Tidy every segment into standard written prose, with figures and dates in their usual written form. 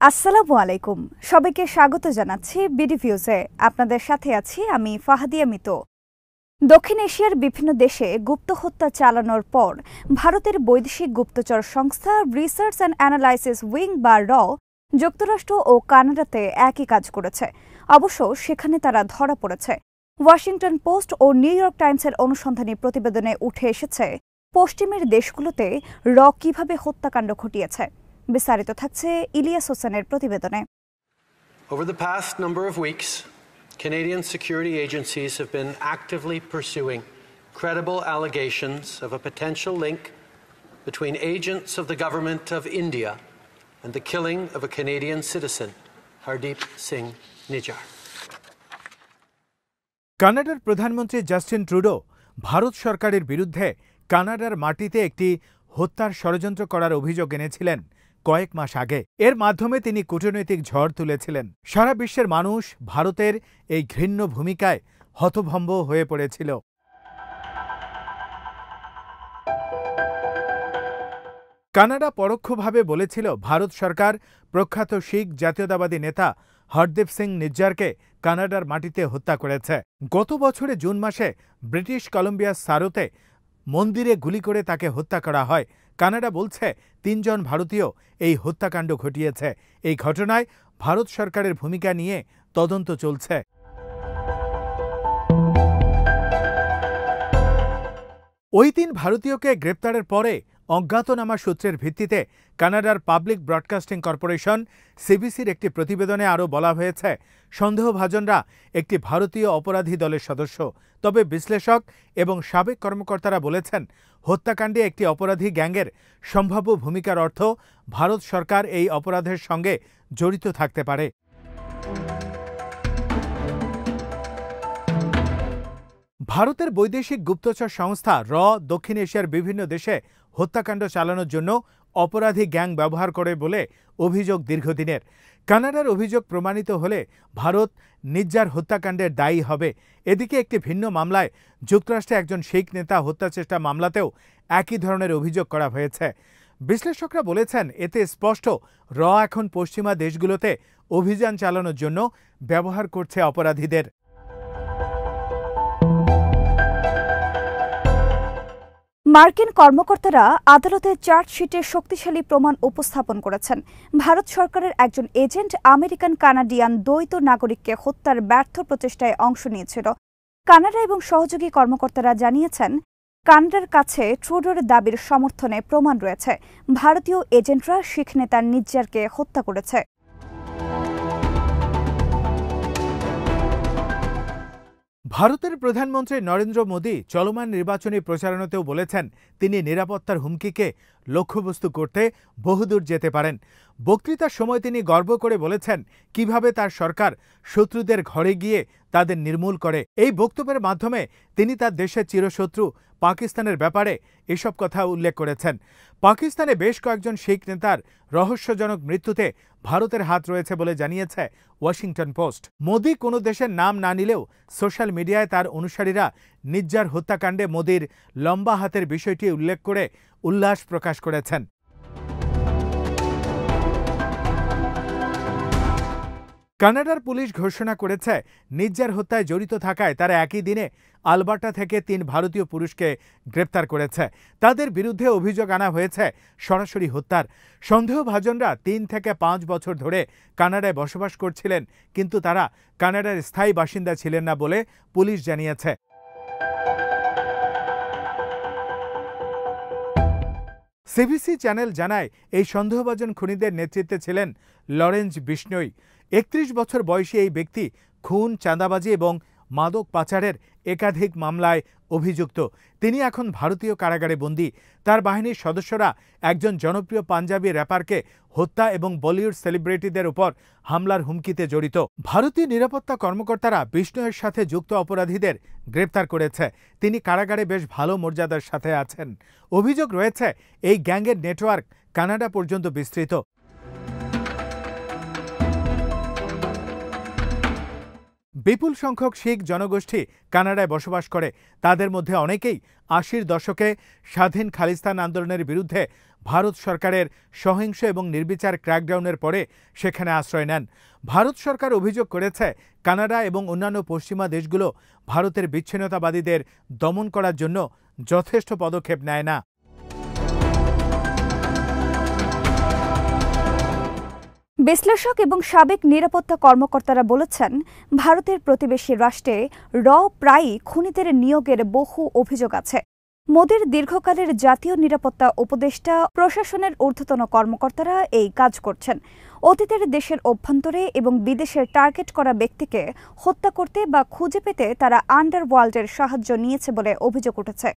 আসসালামু আলাইকুম সবাইকে স্বাগত জানাচ্ছি বিডি ভিউজে আপনাদের সাথে আছি আমি ফাহাদিয়া মিতো দক্ষিণ এশিয়ার বিভিন্ন দেশে গুপ্ত হত্যা চালানোর পর ভারতের বৈদেশিক গুপ্তচর সংস্থা রিসার্চ অ্যান্ড অ্যানালাইসিস উইং বা র যুক্তরাষ্ট্র ও কানাডাতে একই কাজ করেছে অবশ্য সেখানে তারা ধরা পড়েছে ওয়াশিংটন পোস্ট ও নিউ ইয়র্ক টাইমসের অনুসন্ধানী প্রতিবেদনে উঠে এসেছে পশ্চিমের দেশগুলোতে র কিভাবে হত্যাকাণ্ড ঘটিয়েছে বিস্তারিত থাকছে ইলিয়াস হোসেনের প্রতিবেদনে Over the past number of weeks, Canadian security agencies have been actively pursuing credible allegations of a potential link between agents of the government of India and the killing of a Canadian citizen, Hardeep Singh Nijjar. কানাডার প্রধানমন্ত্রী Justin Trudeau Bharat সরকারের বিরুদ্ধে কানাডার মাটিতে একটি হত্যার ষড়যন্ত্র করার অভিযোগ এনেছিলেন কয়েক মাস আগে এর মাধ্যমে তিনি কূটনৈতিক ঝড় তুলেছিলেন সারা বিশ্বের মানুষ ভারতের এই ঘৃণ্য ভূমিকায় হতভম্ব হয়ে পড়েছিল কানাডা পরোক্ষভাবে বলেছিল ভারত সরকার প্রখ্যাত শিখ জাতীয়তাবাদী নেতা হরদীপ সিং নিজ্জারকে কানাডার মাটিতে হত্যা করেছে গত বছরে জুন মাসে ব্রিটিশ কলম্বিয়ার সারোতে মন্দিরে গুলি করে তাকে হত্যা করা হয় কানাডা বলছে ৩ জন ভারতীয় এই হত্যাকাণ্ড ঘটিয়েছে এই ঘটনায় ভারত সরকারের ভূমিকা নিয়ে তদন্ত চলছে ওই ৩ ভারতীয়কে গ্রেপ্তারের পরে অজ্ঞাতনামা সূত্রের ভিত্তিতে কানাডার পাবলিক ব্রডকাস্টিং কর্পোরেশন সিবিসির একটি প্রতিবেদনে আরও বলা হয়েছে সন্দেহভাজনরা একটি ভারতীয় অপরাধী দলের সদস্য তবে বিশ্লেষক এবং সাবেক কর্মকর্তারা বলেছেন হত্যাকাণ্ডে একটি অপরাধী গ্যাংয়ের সম্ভাব্য ভূমিকার অর্থ ভারত সরকার এই অপরাধের সঙ্গে জড়িত থাকতে পারে ভারতের বৈদেশিক গুপ্তচর সংস্থা র দক্ষিণ এশিয়ার বিভিন্ন দেশে হত্যাকাণ্ড চালানোর জন্য অপরাধী গ্যাং ব্যবহার করে বলে অভিযোগ দীর্ঘদিনের কানাডার অভিযোগ প্রমাণিত হলে ভারত নিজ্জার হত্যাকাণ্ডের দায়ী হবে এদিকে একটি ভিন্ন মামলায় যুক্তরাষ্ট্রে একজন শিখ নেতা হত্যাচেষ্টা মামলাতেও একই ধরনের অভিযোগ করা হয়েছে বিশ্লেষকরা বলেছেন এতে স্পষ্ট র এখন পশ্চিমা দেশগুলোতে অভিযান চালানোর জন্য ব্যবহার করছে অপরাধীদের মার্কিন কর্মকর্তারা আদালতে চার্জশিটে শক্তিশালী প্রমাণ উপস্থাপন করেছেন ভারত সরকারের একজন এজেন্ট আমেরিকান কানাডিয়ান দ্বৈত নাগরিককে হত্যার ব্যর্থ প্রচেষ্টায় অংশ নিয়েছিল কানাডা এবং সহযোগী কর্মকর্তারা জানিয়েছেন কানাডার কাছে ট্রুডোর দাবির সমর্থনে প্রমাণ রয়েছে ভারতীয় এজেন্টরা শিখ নেতা নিজ্জারকে হত্যা করেছে ভারতের প্রধানমন্ত্রী নরেন্দ্র মোদী চলমান নির্বাচনী প্রচারণাতেও বলেছেন তিনি নিরাপত্তার হুমকিকে লক্ষ্যবস্তু করতে বহুদূর যেতে পারেন বক্তৃতার সময় তিনি গর্ব করে বলেছেন কিভাবে তার সরকার শত্রুদের ঘরে গিয়ে তাদের নির্মূল করে এই বক্তব্যের মাধ্যমে তিনি তার দেশের চিরশত্রু পাকিস্তানের ব্যাপারে এসব কথা উল্লেখ করেছেন পাকিস্তানে বেশ কয়েকজন শিখ নেতার রহস্যজনক মৃত্যুতে ভারতের হাত রয়েছে বলে জানিয়েছে ওয়াশিংটন পোস্ট মোদী কোনো দেশের নাম না নিলেও সোশ্যাল মিডিয়ায় তার অনুসারীরা নিজ্জার হত্যাকাণ্ডে মোদীর লম্বা হাতের বিষয়টি উল্লেখ করে উল্লাস প্রকাশ করেছেন কানাডার পুলিশ ঘোষণা করেছে নিজ্জার হত্যায় জড়িত থাকায় তারা একই দিনে আলবার্টা থেকে 3 ভারতীয় পুরুষকে গ্রেপ্তার করেছে তাদের বিরুদ্ধে অভিযোগ আনা হয়েছে সরাসরি হত্যার সন্দেহভাজনরা 3 থেকে 5 বছর ধরে কানাডায় বসবাস করছিলেন কিন্তু তারা কানাডার স্থায়ী বাসিন্দা ছিলেন না বলে পুলিশ জানিয়েছে সিবিসি চ্যানেল জানায় এই সন্দেহভাজন খুনিদের নেতৃত্বে ছিলেন লরেন্স বিষ্ণোই 31 বছর বয়সী এই ব্যক্তি খুন চাঁদাবাজি এবং মাদক পাচারের একাধিক মামলায় অভিযুক্ত তিনি এখন ভারতীয় কারাগারে বন্দী তার বাহিনীর সদস্যরা একজন জনপ্রিয় পাঞ্জাবি র্যাপারকে হত্যা এবং বলিউড সেলিব্রিটিদের উপর হামলার হুমকিতে জড়িত ভারতীয় নিরাপত্তা কর্মকর্তারা বিষ্ণুয়ের সাথে যুক্ত অপরাধীদের গ্রেপ্তার করেছে তিনি কারাগারে বেশ ভালো মর্যাদার সাথে আছেন অভিযোগ রয়েছে এই গ্যাংয়ের নেটওয়ার্ক কানাডা পর্যন্ত বিস্তৃত বিপুল সংখ্যক শিখ জনগোষ্ঠী কানাডায় বসবাস করে। তাদের মধ্যে অনেকেই ৮০-র দশকে স্বাধীন খালিস্তান আন্দোলনের বিরুদ্ধে ভারত সরকারের সহিংস এবং নির্বিচার ক্র্যাকডাউনের পরে সেখানে আশ্রয় নেন। ভারত সরকার অভিযোগ করেছে, কানাডা এবং অন্যান্য পশ্চিমা দেশগুলো ভারতের বিচ্ছিন্নতাবাদীদের দমন করার জন্য যথেষ্ট পদক্ষেপ নেয় না। বিশ্লেষক এবং সাবেক নিরাপত্তা কর্মকর্তারা বলেছেন, ভারতের প্রতিবেশী রাষ্ট্রে প্রায়ই খুনিদের নিয়োগের বহু অভিযোগ আছে। মোদির দীর্ঘকালের জাতীয় নিরাপত্তা উপদেষ্টা প্রশাসনের ঊর্ধ্বতন কর্মকর্তারা এই কাজ করছেন। অতীতের দেশের অভ্যন্তরে এবং বিদেশের টার্গেট করা ব্যক্তিকে হত্যা করতে বা খুঁজে পেতে তারা আন্ডারওয়ার্ল্ডের সাহায্য নিয়েছে বলে অভিযোগ উঠেছে।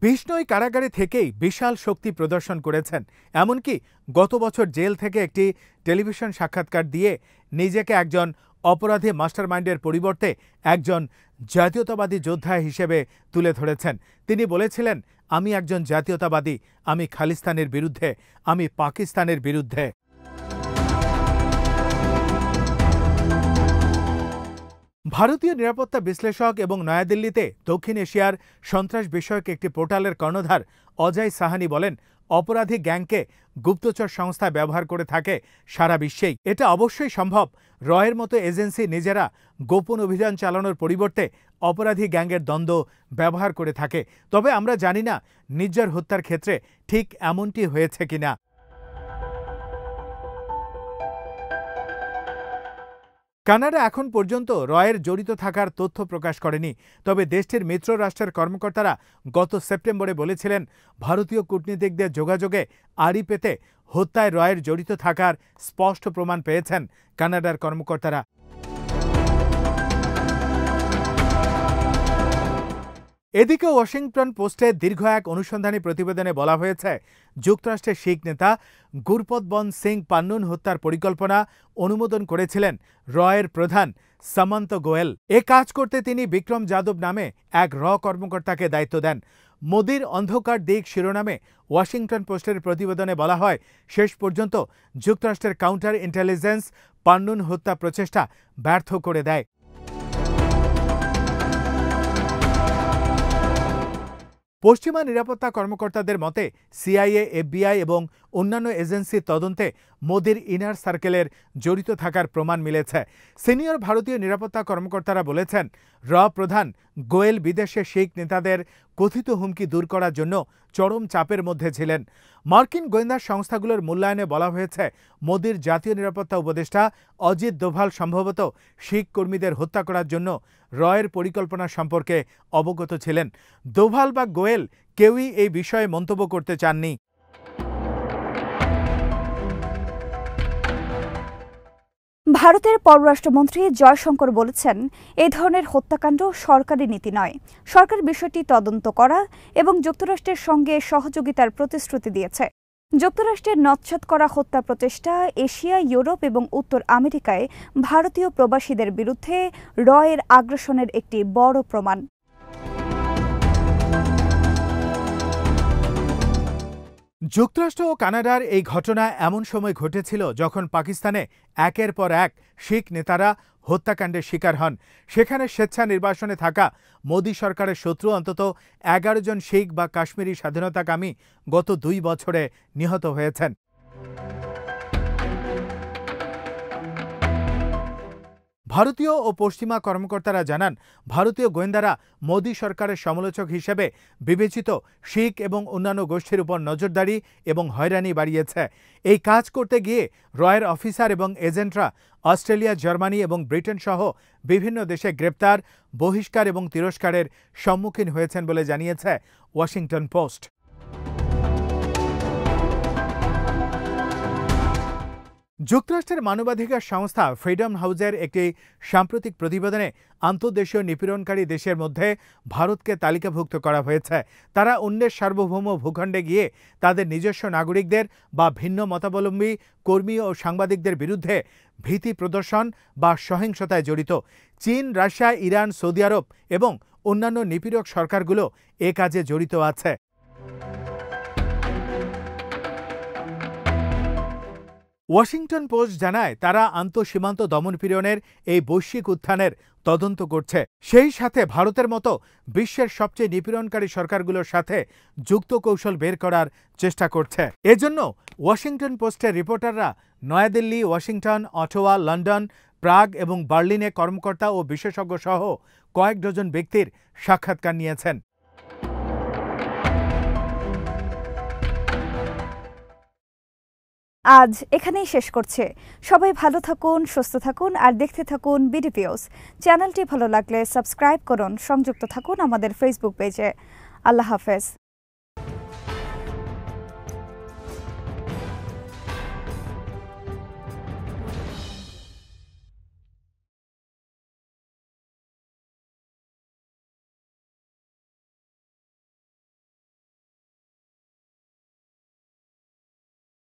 বিষ্ণই কারাগারে থেকেই বিশাল শক্তি প্রদর্শন করেছেন। এমনকি গত বছর জেল থেকে একটি টেলিভিশন সাক্ষাৎকার দিয়ে নিজেকে একজন অপরাধী মাস্টারমাইন্ডের পরিবর্তে একজন জাতীয়তাবাদী যোদ্ধা হিসেবে তুলে ধরেছেন। তিনি বলেছিলেন, আমি একজন জাতীয়তাবাদী, আমি খালিস্তানের বিরুদ্ধে, আমি পাকিস্তানের বিরুদ্ধে। ভারতীয় নিরাপত্তা বিশ্লেষক এবং নয়াদিল্লিতে দক্ষিণ এশিয়ার সন্ত্রাস বিষয়ক একটি পোর্টালের কর্ণধার অজয় সাহানি বলেন, অপরাধী গ্যাংকে গুপ্তচর সংস্থা ব্যবহার করে থাকে সারা বিশ্বেই। এটা অবশ্যই সম্ভব। রয়ের মতো এজেন্সি নিজেরা গোপন অভিযান চালানোর পরিবর্তে অপরাধী গ্যাংয়ের দ্বন্দ্ব ব্যবহার করে থাকে। তবে আমরা জানি না নির্ঝর হত্যার ক্ষেত্রে ঠিক এমনটি হয়েছে কিনা। কানাডা এখন পর্যন্ত রয়ের জড়িত থাকার তথ্য প্রকাশ করেনি। তবে দেশটির মিত্র রাষ্ট্রের কর্মকর্তারা গত সেপ্টেম্বরে বলেছিলেন, ভারতীয় কূটনীতিকদের যোগাযোগে আড়ি পেতে হত্যায় রয়ের জড়িত থাকার স্পষ্ট প্রমাণ পেয়েছেন কানাডার কর্মকর্তারা। এদিকে ওয়াশিংটন পোস্টে দীর্ঘ এক অনুসন্ধানী প্রতিবেদনে বলা হয়েছে, যুক্তরাষ্ট্রের শিখ নেতা গুরপতবন্ত সিং পান্নুন হত্যার পরিকল্পনা অনুমোদন করেছিলেন রয়ের প্রধান সামন্ত গোয়েল। এ কাজ করতে তিনি বিক্রম যাদব নামে এক কর্মকর্তাকে দায়িত্ব দেন। মোদির অন্ধকার দিক শিরোনামে ওয়াশিংটন পোস্টের প্রতিবেদনে বলা হয়, শেষ পর্যন্ত যুক্তরাষ্ট্রের কাউন্টার ইন্টেলিজেন্স পান্নুন হত্যা প্রচেষ্টা ব্যর্থ করে দেয়। পশ্চিমা নিরাপত্তা কর্মকর্তাদের মতে সিআইএ, এফবিআই এবং অন্যান্য এজেন্সির তদন্তে মোদির ইনার সার্কেলের জড়িত থাকার প্রমাণ মিলেছে। সিনিয়র ভারতীয় নিরাপত্তা কর্মকর্তারা বলেছেন, প্রধান গোয়েল বিদেশে শিখ নেতাদের কথিত হুমকি দূর করার জন্য চরম চাপের মধ্যে ছিলেন। মার্কিন গোয়েন্দা সংস্থাগুলোর মূল্যায়নে বলা হয়েছে, মোদির জাতীয় নিরাপত্তা উপদেষ্টা অজিত দোভাল সম্ভবত শিখ কর্মীদের হত্যা করার জন্য রয়ের পরিকল্পনা সম্পর্কে অবগত ছিলেন। দোভাল বা গোয়েল কেউই এই বিষয়ে মন্তব্য করতে চাননি। ভারতের পররাষ্ট্রমন্ত্রী জয়শঙ্কর বলেছেন, এই ধরনের হত্যাকাণ্ড সরকারি নীতি নয়। সরকার বিষয়টি তদন্ত করা এবং যুক্তরাষ্ট্রের সঙ্গে সহযোগিতার প্রতিশ্রুতি দিয়েছে। যুক্তরাষ্ট্রের নচ্ছদ করা হত্যা প্রচেষ্টা এশিয়া, ইউরোপ এবং উত্তর আমেরিকায় ভারতীয় প্রবাসীদের বিরুদ্ধে রয়ের আগ্রাসনের একটি বড় প্রমাণ। যুক্তরাষ্ট্র ও কানাডার এই ঘটনা এমন সময় ঘটেছিল যখন পাকিস্তানে একের পর এক শিখ নেতারা হত্যাকাণ্ডের শিকার হন। সেখানে স্বেচ্ছা নির্বাসনে থাকা মোদি সরকারের শত্রু অন্তত 11 জন শিখ বা কাশ্মীরি স্বাধীনতাকামী গত 2 বছরে নিহত হয়েছেন। ভারতীয় ও পশ্চিমা কর্মকর্তারা জানান, ভারতীয় গোয়েন্দারা মোদি সরকারের সমালোচক হিসেবে বিবেচিত শিখ এবং অন্যান্য গোষ্ঠীর উপর নজরদারি এবং হয়রানি বাড়িয়েছে। এই কাজ করতে গিয়ে রয়ের অফিসার এবং এজেন্টরা অস্ট্রেলিয়া, জার্মানি এবং ব্রিটেন সহ বিভিন্ন দেশে গ্রেপ্তার, বহিষ্কার এবং তিরস্কারের সম্মুখীন হয়েছেন বলে জানিয়েছে ওয়াশিংটন পোস্ট। যুক্তরাষ্ট্রের মানবাধিকার সংস্থা ফ্রিডম হাউসের একটি সাম্প্রতিক প্রতিবেদনে আন্তর্দেশীয় নিপীড়নকারী দেশের মধ্যে ভারতকে তালিকাভুক্ত করা হয়েছে। তারা অন্যের সার্বভৌম ভূখণ্ডে গিয়ে তাদের নিজস্ব নাগরিকদের বা ভিন্ন মতাবলম্বী কর্মী ও সাংবাদিকদের বিরুদ্ধে ভীতি প্রদর্শন বা সহিংসতায় জড়িত। চীন, রাশিয়া, ইরান, সৌদি আরব এবং অন্যান্য নিপীড়ক সরকারগুলো এ কাজে জড়িত আছে। ওয়াশিংটন পোস্ট জানায় তারা আন্তঃসীমান্ত দমনপীড়নের এই বৈশ্বিক উত্থানের তদন্ত করছে, সেই সাথে ভারতের মতো বিশ্বের সবচেয়ে নিপীড়নকারী সরকারগুলোর সাথে যুক্ত কৌশল বের করার চেষ্টা করছে। এজন্য ওয়াশিংটন পোস্টের রিপোর্টাররা নয়াদিল্লি, ওয়াশিংটন, অটোয়া, লন্ডন, প্রাগ এবং বার্লিনে কর্মকর্তা ও বিশেষজ্ঞ সহ কয়েক ডজন ব্যক্তির সাক্ষাৎকার নিয়েছেন। আজ এখানেই শেষ করছে। সবাই ভালো থাকুন, সুস্থ থাকুন আর দেখতে থাকুন বিডিপিওস। চ্যানেলটি ভালো লাগলে সাবস্ক্রাইব করুন, সংযুক্ত থাকুন আমাদের ফেসবুক পেজে। আল্লাহ হাফেজ।